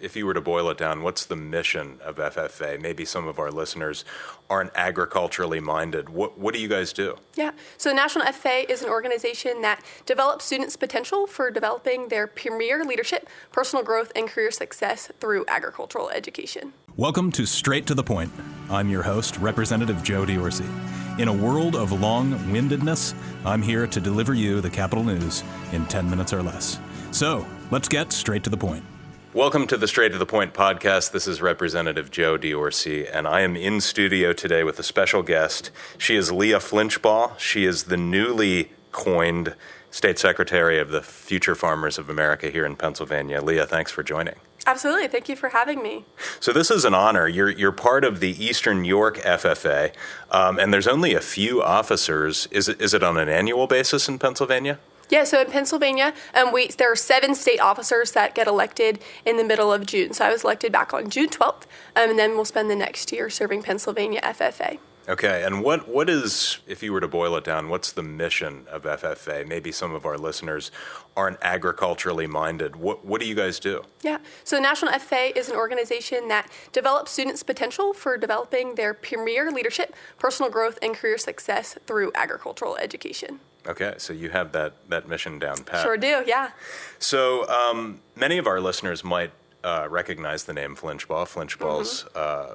if you were to boil it down, what's the mission of FFA? Maybe some of our listeners aren't agriculturally minded. What do you guys do? Yeah, so the National FFA is an organization that develops students' potential for developing their premier leadership, personal growth, and career success through agricultural education. Welcome to Straight to the Point. I'm your host, Representative Joe D'Orsi. In a world of long-windedness, I'm here to deliver you the Capitol News in 10 minutes or less. So, let's get straight to the point. Welcome to the Straight to the Point podcast. This is Representative Joe D'Orsi, and I am in studio today with a special guest. She is Leah Flinchbaugh. She is the newly coined State Secretary of the Future Farmers of America here in Pennsylvania. Leah, thanks for joining. Absolutely. Thank you for having me. So this is an honor. You're part of the Eastern York FFA, and there's only a few officers. Is it on an annual basis in Pennsylvania? Yeah, so in Pennsylvania, there are 7 state officers that get elected in the middle of June. So I was elected back on June 12th, and then we'll spend the next year serving Pennsylvania FFA. Okay, and what is, if you were to boil it down, what's the mission of FFA? Maybe some of our listeners aren't agriculturally minded. What do you guys do? Yeah, so the National FFA is an organization that develops students' potential for developing their premier leadership, personal growth, and career success through agricultural education. Okay, so you have that mission down pat. Sure do, yeah. So many of our listeners might recognize the name Flinchbaugh, Flinchbaugh's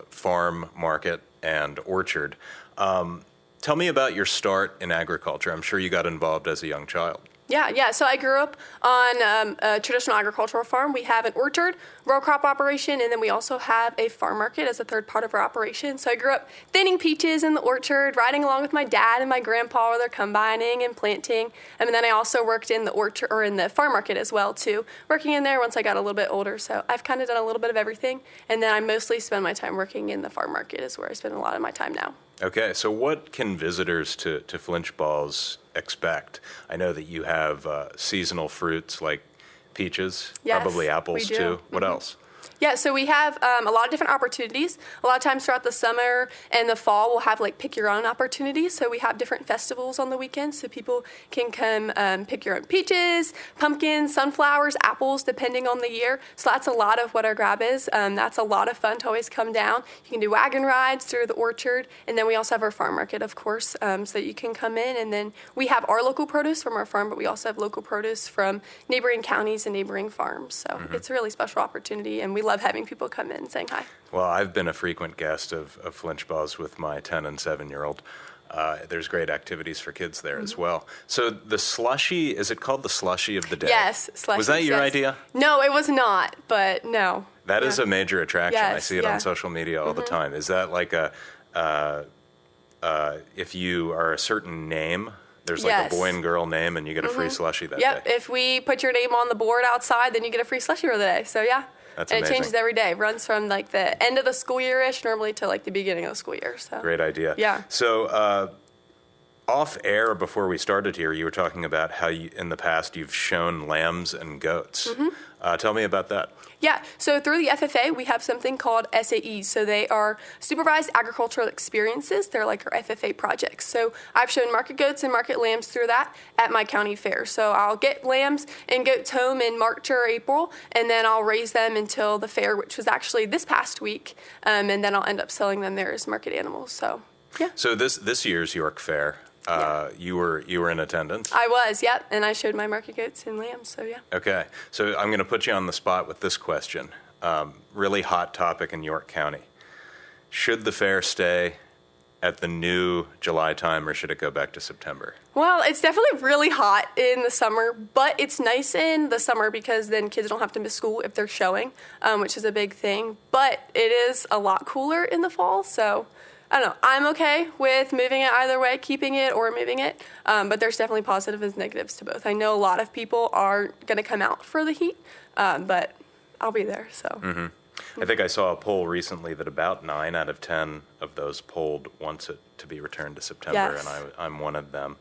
farm, market, and orchard. Tell me about your start in agriculture. I'm sure you got involved as a young child. Yeah. So I grew up on a traditional agricultural farm. We have an orchard, row crop operation, and then we also have a farm market as a third part of our operation. So I grew up thinning peaches in the orchard, riding along with my dad and my grandpa where they're combining and planting. And then I also worked in the orchard or in the farm market as well too, working in there once I got a little bit older. So I've kind of done a little bit of everything. And then I mostly spend my time working in the farm market is where I spend a lot of my time now. Okay, so what can visitors to Flinchbaugh's expect? I know that you have seasonal fruits like peaches, yes, probably apples too. What else? Yeah, so we have a lot of different opportunities. A lot of times throughout the summer and the fall, we'll have like pick your own opportunities. So we have different festivals on the weekends, so people can come pick your own peaches, pumpkins, sunflowers, apples, depending on the year. So that's a lot of what our grab is. That's a lot of fun to always come down. You can do wagon rides through the orchard, and then we also have our farm market, of course, so that you can come in. And then we have our local produce from our farm, but we also have local produce from neighboring counties and neighboring farms. So it's a really special opportunity, and we love having people come in saying hi. Well, I've been a frequent guest of Flinchbaugh's with my 10 and 7-year-old. There's great activities for kids there as well. So the slushy, is it called the slushy of the day? Yes, slushy. Was that your idea? No, it was not, but no. That is a major attraction. Yes, I see it on social media all the time. Is that like if you are a certain name, there's like a boy and girl name, and you get a free slushy that day? Yep, if we put your name on the board outside, then you get a free slushy for the day. So yeah. That's and amazing. It changes every day. It runs from like the end of the school year-ish normally to like the beginning of the school year. So great idea. Yeah. So off air before we started here, you were talking about how in the past you've shown lambs and goats. Tell me about that. Yeah, so through the FFA, we have something called SAEs. So they are supervised agricultural experiences. They're like our FFA projects. So I've shown market goats and market lambs through that at my county fair. So I'll get lambs and goats home in March or April, and then I'll raise them until the fair, which was actually this past week, and then I'll end up selling them there as market animals. So, yeah. So this year's York Fair, you were in attendance? I was, yep, and I showed my market goats and lambs, so yeah. Okay, so I'm going to put you on the spot with this question. Really hot topic in York County. Should the fair stay at the new July time, or should it go back to September? Well, it's definitely really hot in the summer, but it's nice in the summer because then kids don't have to miss school if they're showing, which is a big thing. But it is a lot cooler in the fall, so I don't know. I'm okay with moving it either way, keeping it or moving it, but there's definitely positives and negatives to both. I know a lot of people are going to come out for the heat, but I'll be there, so. I think I saw a poll recently that about 9 out of 10 of those polled wants it to be returned to September, Yes. and I'm one of them.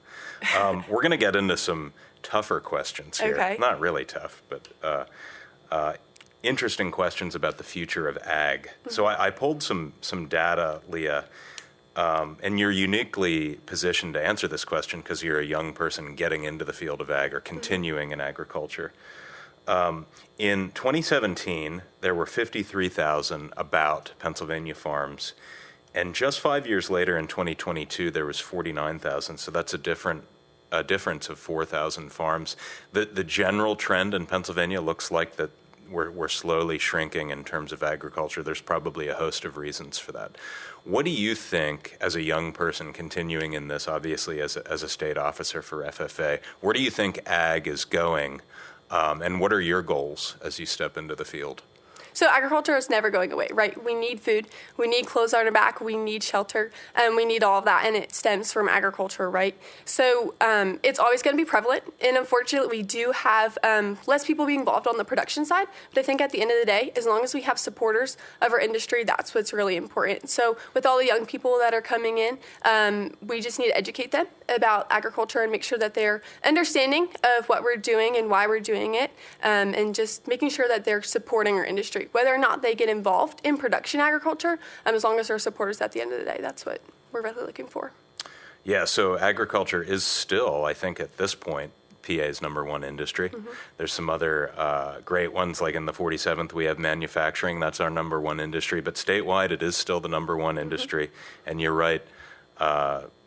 We're going to get into some tougher questions here. Okay. Not really tough, but interesting questions about the future of ag. So I pulled some data, Leah, and you're uniquely positioned to answer this question because you're a young person getting into the field of ag or continuing in agriculture. In 2017, there were 53,000 about Pennsylvania farms. And just 5 years later, in 2022, there was 49,000. So that's a difference of 4,000 farms. The general trend in Pennsylvania looks like that we're slowly shrinking in terms of agriculture. There's probably a host of reasons for that. What do you think, as a young person continuing in this, obviously as a state officer for FFA, where do you think ag is going, and what are your goals as you step into the field? So agriculture is never going away, right? We need food, we need clothes on our back, we need shelter, and we need all of that, and it stems from agriculture, right? So it's always going to be prevalent, and unfortunately we do have less people being involved on the production side, but I think at the end of the day, as long as we have supporters of our industry, that's what's really important. So with all the young people that are coming in, we just need to educate them about agriculture and make sure that they're understanding of what we're doing and why we're doing it, and just making sure that they're supporting our industry. Whether or not they get involved in production agriculture, as long as they're supporters at the end of the day, that's what we're really looking for. Yeah, so agriculture is still, I think at this point, PA's number one industry. Mm-hmm. There's some other great ones, like in the 47th, we have manufacturing. That's our number one industry. But statewide, it is still the number one industry. Mm-hmm. And you're right,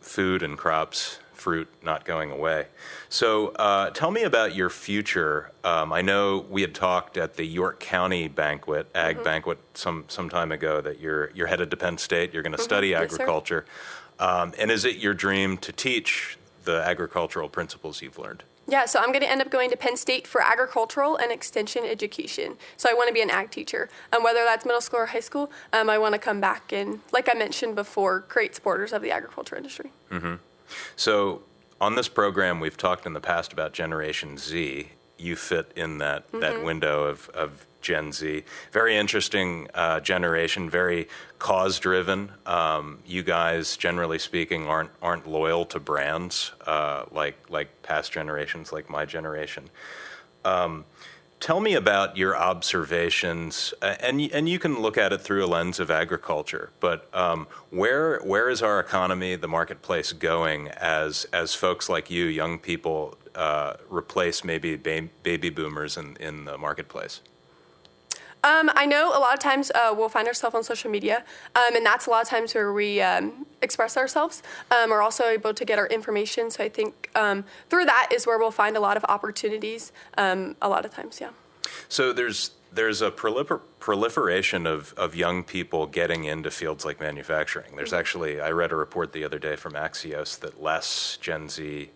food and crops, fruit not going away. So tell me about your future. I know we had talked at the York County banquet, ag mm-hmm. banquet, some time ago, that you're headed to Penn State. You're going to mm-hmm. study agriculture. Yes, and is it your dream to teach the agricultural principles you've learned? Yeah, so I'm going to end up going to Penn State for agricultural and extension education. So I want to be an ag teacher. Whether that's middle school or high school, I want to come back and, like I mentioned before, create supporters of the agriculture industry. Mm-hmm. So on this program, we've talked in the past about Generation Z. You fit in that, mm-hmm. that window of Gen Z. Very interesting generation, very cause-driven. You guys, generally speaking, aren't loyal to brands like past generations, like my generation. Tell me about your observations, and you can look at it through a lens of agriculture, but where is our economy, the marketplace going as folks like you, young people, replace maybe baby boomers in the marketplace? I know a lot of times we'll find ourselves on social media, and that's a lot of times where we express ourselves. We're also able to get our information. So I think through that is where we'll find a lot of opportunities a lot of times, yeah. So there's a proliferation of young people getting into fields like manufacturing. There's actually, I read a report the other day from Axios that less Gen Z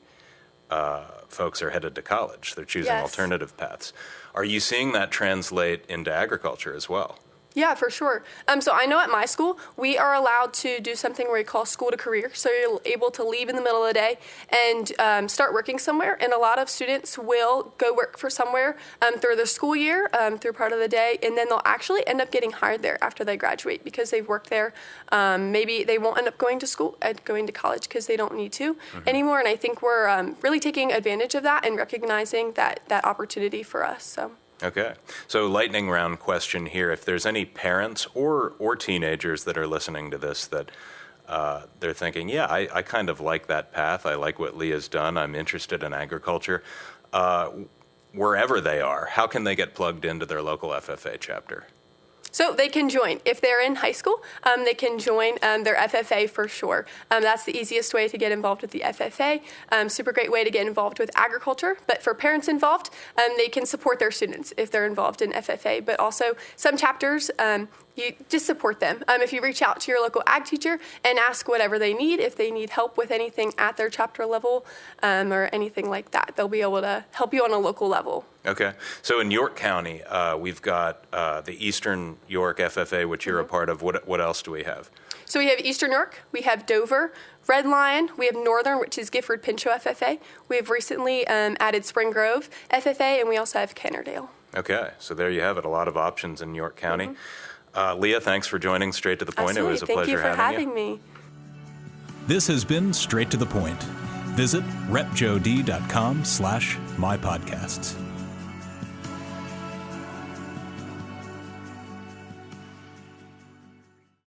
folks are headed to college. They're choosing alternative paths. Are you seeing that translate into agriculture as well? Yeah, for sure. So I know at my school, we are allowed to do something where we call school to career. So you're able to leave in the middle of the day and start working somewhere. And a lot of students will go work for somewhere through their school year, through part of the day, and then they'll actually end up getting hired there after they graduate because they've worked there. Maybe they won't end up going to school and going to college because they don't need to mm-hmm. anymore. And I think we're really taking advantage of that and recognizing that opportunity for us. So. Okay. So lightning round question here. If there's any parents or teenagers that are listening to this that they're thinking, yeah, I kind of like that path. I like what Leah's done. I'm interested in agriculture. Wherever they are, how can they get plugged into their local FFA chapter? So they can join. If they're in high school, they can join their FFA for sure. That's the easiest way to get involved with the FFA. Super great way to get involved with agriculture. But for parents involved, they can support their students if they're involved in FFA. But also some chapters, you just support them. If you reach out to your local ag teacher and ask whatever they need, if they need help with anything at their chapter level or anything like that, they'll be able to help you on a local level. Okay. So in York County, we've got the Eastern York FFA, which you're mm-hmm. a part of. What else do we have? So we have Eastern York, we have Dover, Red Lion, we have Northern, which is Gifford Pinchot FFA. We have recently added Spring Grove FFA, and we also have Cannerdale. Okay. So there you have it. A lot of options in York County. Mm-hmm. Leah, thanks for joining Straight to the Point. Absolutely. It was a pleasure having you. Thank you for having me. This has been Straight to the Point. Visit repjod.com/mypodcasts.